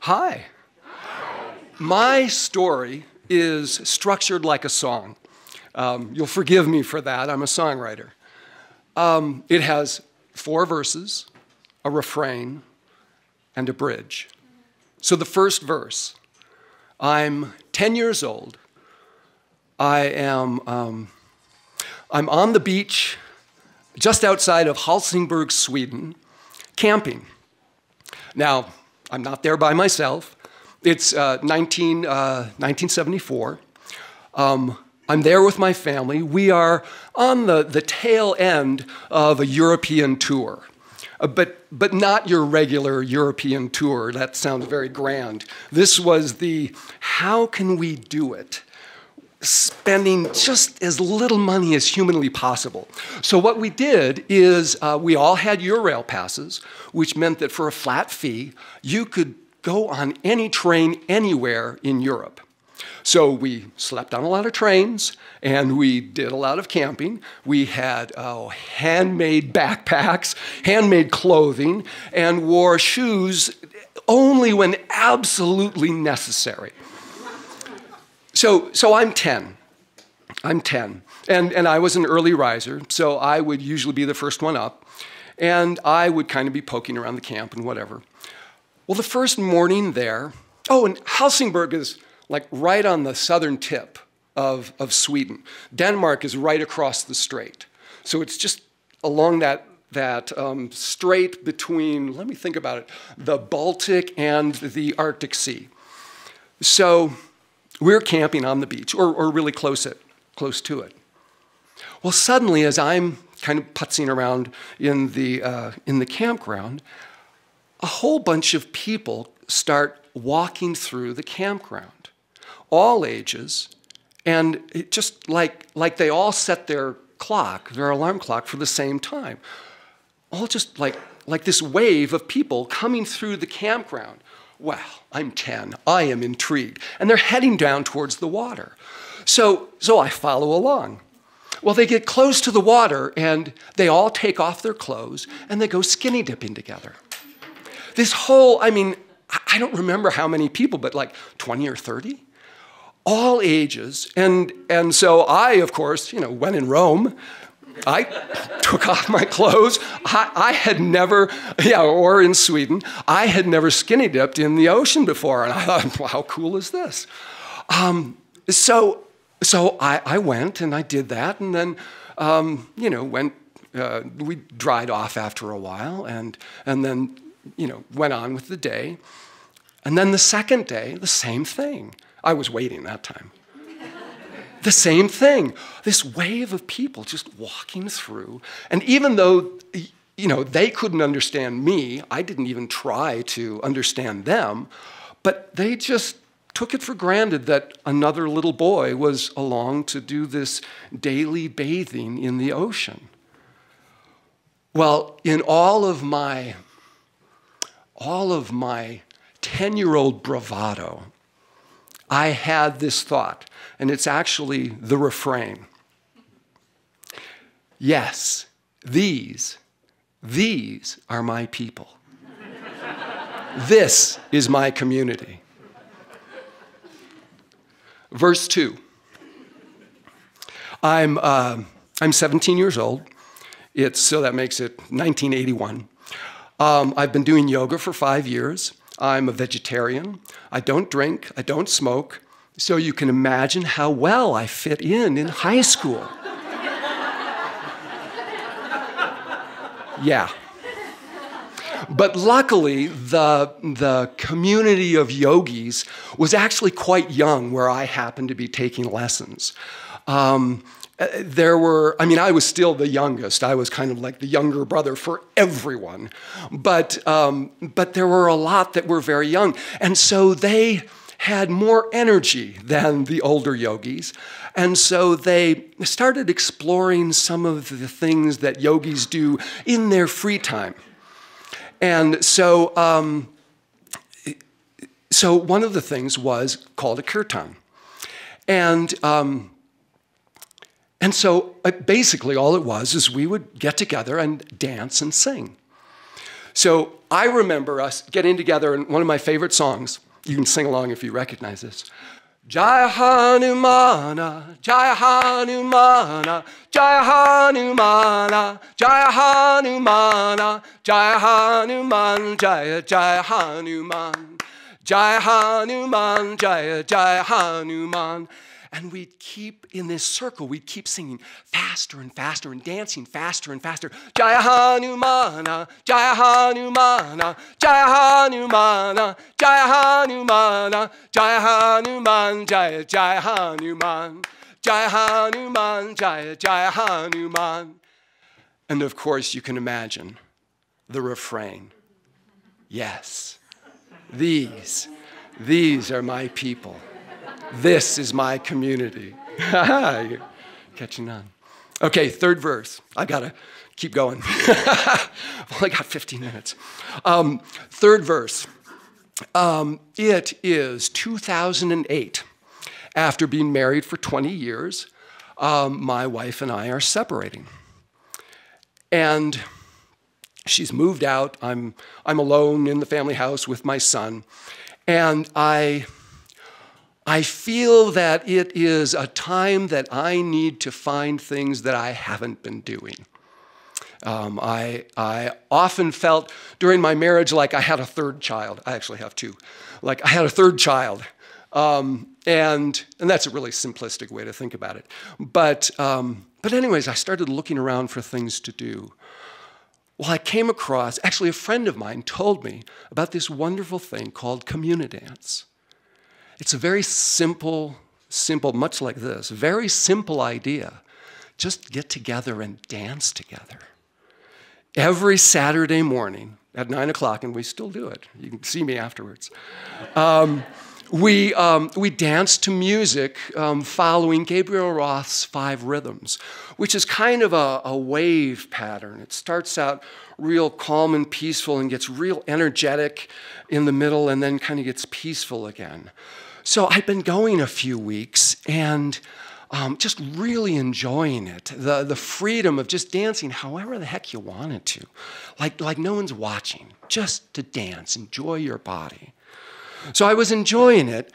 Hi. My story is structured like a song. You'll forgive me for that. I'm a songwriter. It has 4 verses, a refrain, and a bridge. So the first verse, I'm 10 years old. I'm on the beach just outside of Helsingborg, Sweden, camping. Now, I'm not there by myself. It's 1974. I'm there with my family. We are on the tail end of a European tour, but not your regular European tour. That sounds very grand. This was the, how can we do it? Spending just as little money as humanly possible. So what we did is we all had Eurail passes, which meant that for a flat fee, you could go on any train anywhere in Europe. So we slept on a lot of trains, and we did a lot of camping. We had handmade backpacks, handmade clothing, and wore shoes only when absolutely necessary. So I'm 10. I'm 10. And I was an early riser, so I would usually be the first one up. And I would kind of be poking around the camp and whatever. Well, the first morning there, and Helsingborg is like right on the southern tip of Sweden. Denmark is right across the strait. So it's just along that strait between, let me think about it, the Baltic and the Arctic Sea. So we're camping on the beach, or really close to it. Well, suddenly, as I'm kind of putzing around in the campground, a whole bunch of people start walking through the campground, all ages, and it just like they all set their alarm clock for the same time. All just like this wave of people coming through the campground. Wow, I'm 10, I am intrigued. And they're heading down towards the water. So I follow along. Well, they get close to the water and they all take off their clothes and they go skinny dipping together. This whole, I don't remember how many people, but like 20 or 30, all ages. And so I, of course, when in Rome, I took off my clothes. I had never, or in Sweden, I had never skinny dipped in the ocean before. And I thought, well, how cool is this? So I went and I did that. And then, we dried off after a while and then, went on with the day. And then the second day, the same thing. I was waiting that time. The same thing, this wave of people just walking through. And even though, they couldn't understand me, I didn't even try to understand them, but they just took it for granted that another little boy was along to do this daily bathing in the ocean. Well, in all of my 10-year-old bravado, I had this thought, and it's actually the refrain. Yes, these are my people. This is my community. Verse 2. I'm 17 years old. So that makes it 1981. I've been doing yoga for 5 years. I'm a vegetarian. I don't drink. I don't smoke. So you can imagine how well I fit in high school. Yeah. But luckily, the community of yogis was actually quite young where I happened to be taking lessons. I was still the youngest. I was kind of like the younger brother for everyone. But there were a lot that were very young. And so they had more energy than the older yogis. And so they started exploring some of the things that yogis do in their free time. And so one of the things was called a kirtan. And so basically all it was is we would get together and dance and sing. So I remember us getting together in one of my favorite songs. You can sing along if you recognize this. Jaya Hanumana, Jaya Hanumana, Jaya Hanumana, Jaya Hanumana, Jaya Hanuman, Jaya Jaya Hanuman, Jaya Hanuman, Jaya Jaya Hanuman. And we'd keep, in this circle, we'd keep singing faster and faster and dancing faster and faster. Jaya Hanumana, Jaya Hanumana, Jaya Hanumana, Jaya Hanumana, Jaya Hanuman, Jaya Jaya Hanuman, Jaya Hanuman, Jaya Jaya Hanuman. And of course, you can imagine the refrain. Yes, these are my people. This is my community. You're catching on. Okay, third verse. I gotta keep going. I've only got 15 minutes. Third verse. It is 2008. After being married for 20 years, my wife and I are separating. And she's moved out. I'm alone in the family house with my son. And I feel that it is a time that I need to find things that I haven't been doing. I often felt during my marriage like I had a third child. I actually have two. Like I had a third child. And that's a really simplistic way to think about it. But anyways, I started looking around for things to do. Well, I came across, actually a friend of mine told me about this wonderful thing called Communidance. It's a very simple, much like this, very simple idea. Just get together and dance together. Every Saturday morning at 9 o'clock, and we still do it. You can see me afterwards. We dance to music following Gabriel Roth's 5 rhythms, which is kind of a wave pattern. It starts out real calm and peaceful and gets real energetic in the middle and then kind of gets peaceful again. So I've been going a few weeks and just really enjoying it. The freedom of just dancing however the heck you wanted to. Like no one's watching, just to dance, enjoy your body. So I was enjoying it,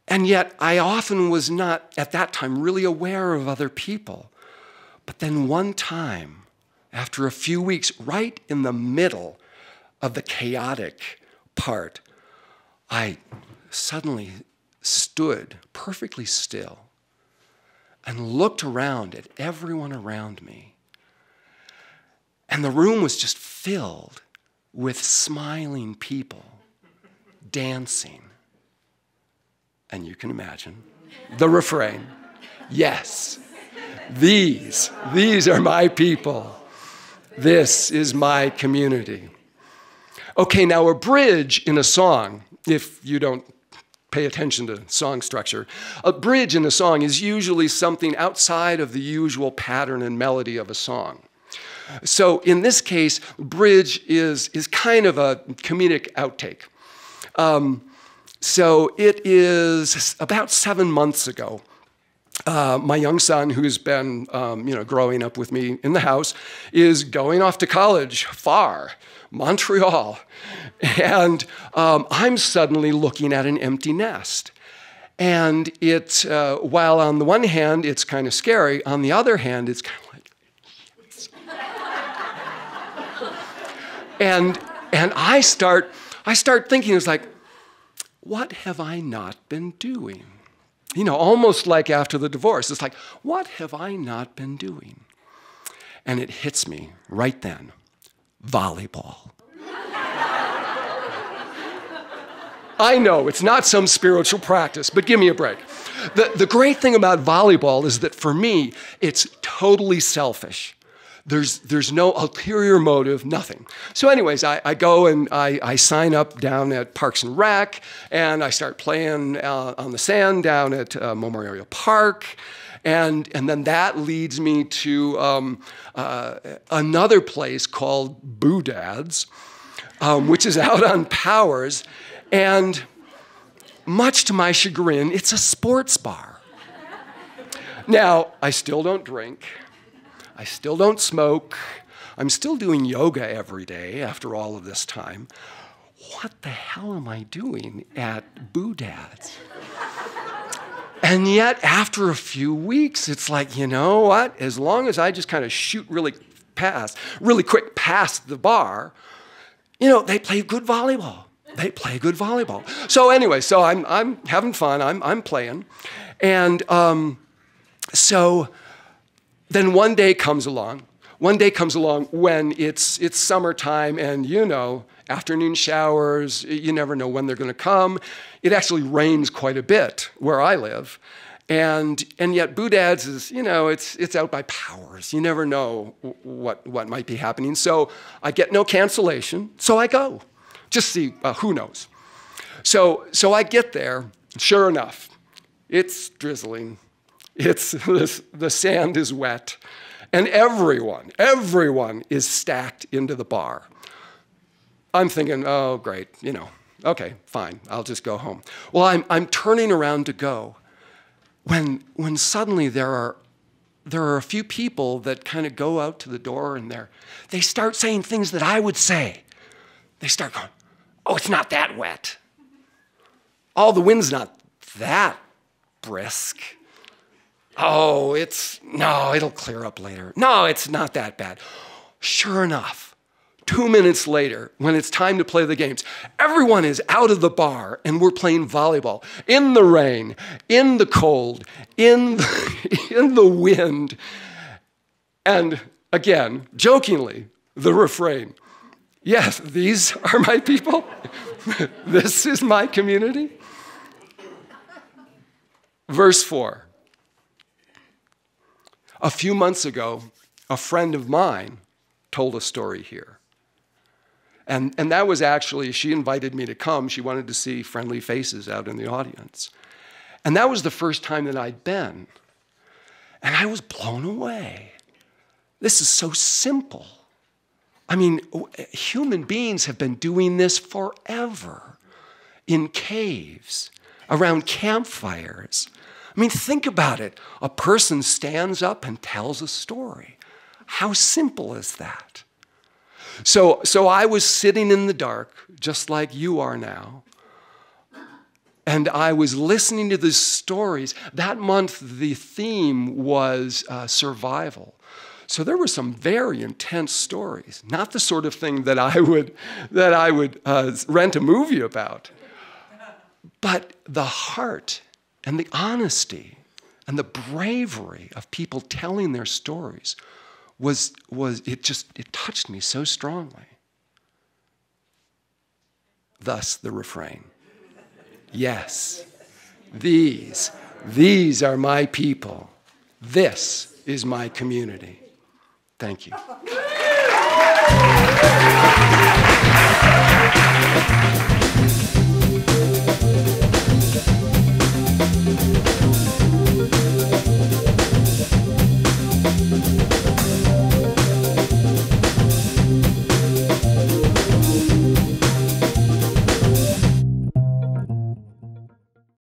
and yet I often was not, at that time, really aware of other people. But then one time, after a few weeks, right in the middle of the chaotic part, I suddenly stood perfectly still and looked around at everyone around me. And the room was just filled with smiling people, dancing. And you can imagine the refrain. Yes, these are my people. This is my community. Okay, now a bridge in a song, if you don't pay attention to song structure, a bridge in a song is usually something outside of the usual pattern and melody of a song. So in this case, bridge is kind of a comedic outtake. So it is about 7 months ago. My young son, who's been growing up with me in the house, is going off to college far, Montreal. And I'm suddenly looking at an empty nest. And it, while on the one hand, it's kind of scary, on the other hand, it's kind of like, yes. And I start thinking, it's like, what have I not been doing? You know, almost like after the divorce. It's like, what have I not been doing? And it hits me right then. Volleyball. I know, it's not some spiritual practice, but give me a break. The great thing about volleyball is that for me, it's totally selfish. There's no ulterior motive, nothing. So anyways, I go and I sign up down at Parks and Rec, and I start playing on the sand down at Memorial Park. And then that leads me to another place called Boudad's, which is out on Powers. And much to my chagrin, it's a sports bar. Now, I still don't drink. I still don't smoke. I'm still doing yoga every day after all of this time. What the hell am I doing at Boudad's? And yet, after a few weeks, it's like, you know what? As long as I just kind of shoot really quick past the bar, you know, they play good volleyball. They play good volleyball. So anyway, so I'm having fun. I'm playing, and so then one day comes along. One day comes along when it's summertime, and you know, afternoon showers. You never know when they're going to come. It actually rains quite a bit where I live, and yet Boudad's is, you know, it's out by Powers. You never know what might be happening. So I get no cancellation, so I go. Just see, who knows. So I get there, sure enough, it's drizzling. The sand is wet, and everyone is stacked into the bar. I'm thinking, oh, great, you know, okay, fine, I'll just go home. Well, I'm turning around to go when suddenly there are a few people that kind of go out to the door, and they start saying things that I would say. They start going, oh, it's not that wet. Oh, the wind's not that brisk. Oh, it'll clear up later. No, it's not that bad. Sure enough, 2 minutes later, when it's time to play the games, everyone is out of the bar and we're playing volleyball in the rain, in the cold, in the wind. And again, jokingly, the refrain, yes, these are my people. This is my community. Verse 4. A few months ago, a friend of mine told a story here. And that was actually, she invited me to come. She wanted to see friendly faces out in the audience. And that was the first time that I'd been. And I was blown away. This is so simple. I mean, human beings have been doing this forever in caves, around campfires. I mean, think about it. A person stands up and tells a story. How simple is that? So I was sitting in the dark, just like you are now, and I was listening to these stories. That month, the theme was survival. So there were some very intense stories, not the sort of thing that I would rent a movie about, but the heart and the honesty and the bravery of people telling their stories it touched me so strongly. Thus the refrain. Yes, these are my people. This is my community. Thank you.